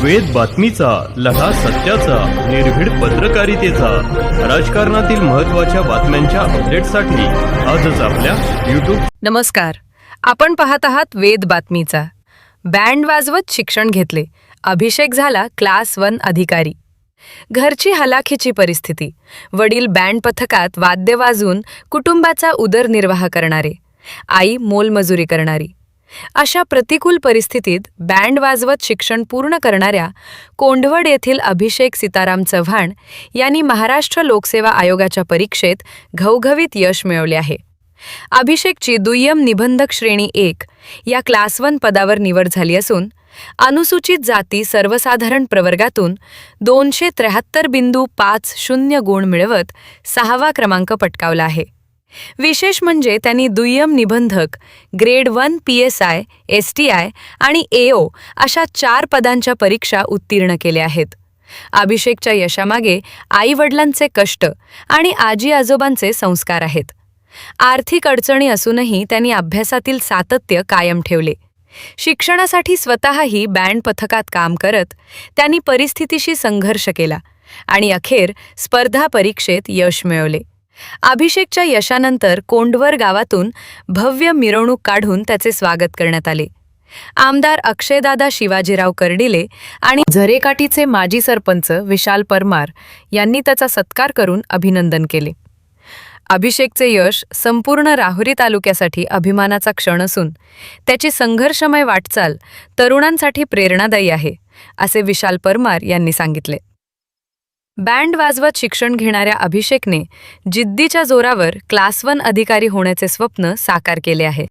वेद बातमीचा, लढा सत्याचा, निर्भीड पत्रकारितेचा, राजकारणातील महत्त्वाच्या बातम्यांच्या अपडेटसाठी आजच आपल्या YouTube. नमस्कार, आपण पाहत आहात वेद बातमीचा. बँड वाजवत शिक्षण घेतले, अभिषेक झाला क्लास 1 अधिकारी. घरची हलाखीची परिस्थिती, वडील बँड पथकात वाद्य वाजवून कुटुंबाचा उदरनिर्वाह करणारे, आई मोलमजुरी करणारी. अशा प्रतिकूल परिस्थितीत बँड वाजवत शिक्षण पूर्ण करणाऱ्या कोंढवड येथील अभिषेक सीताराम चव्हाण यांनी महाराष्ट्र लोकसेवा आयोगाच्या परीक्षेत घवघवीत यश मिळवले आहे. अभिषेकची दुय्यम निबंधक श्रेणी 1 या क्लास 1 पदावर निवड झाली असून अनुसूचित जाती सर्वसाधारण प्रवर्गातून 273.50 गुण मिळवत 6वा क्रमांक पटकावला आहे. विशेष म्हणजे त्यांनी दुय्यम निबंधक, ग्रेड 1 PSI, STI आणि AO अशा 4 पदांच्या परीक्षा उत्तीर्ण केल्या आहेत. अभिषेकच्या यशामागे आई-वडिलांचे कष्ट आणि आजी-आजोबांचे संस्कार आहेत. आर्थिक अडचणी असूनही त्यांनी अभ्यासातील सातत्य कायम ठेवले. शिक्षणासाठी स्वतःही बँड पथकात काम करत त्यांनी परिस्थितीशी संघर्ष केला आणि अखेर स्पर्धा परीक्षेत यश मिळवले. अभिषेकच्या यशानंतर कोंढवर गावातून भव्य मिरवणूक काढून त्याचे स्वागत करण्यात आले. आमदार अक्षयदादा शिवाजीराव कर्डिले आणि झरेकाठीचे माजी सरपंच विशाल परमार यांनी त्याचा सत्कार करून अभिनंदन केले. अभिषेकचे यश संपूर्ण राहुरी तालुक्यासाठी अभिमानाचा क्षण असून त्याची संघर्षमय वाटचाल तरुणांसाठी प्रेरणादायी आहे, असे विशाल परमार यांनी सांगितले. बँड वाजवत शिक्षण घेणाऱ्या अभिषेकने जिद्दीच्या जोरावर क्लास 1 अधिकारी होण्याचे स्वप्न साकार केले आहे.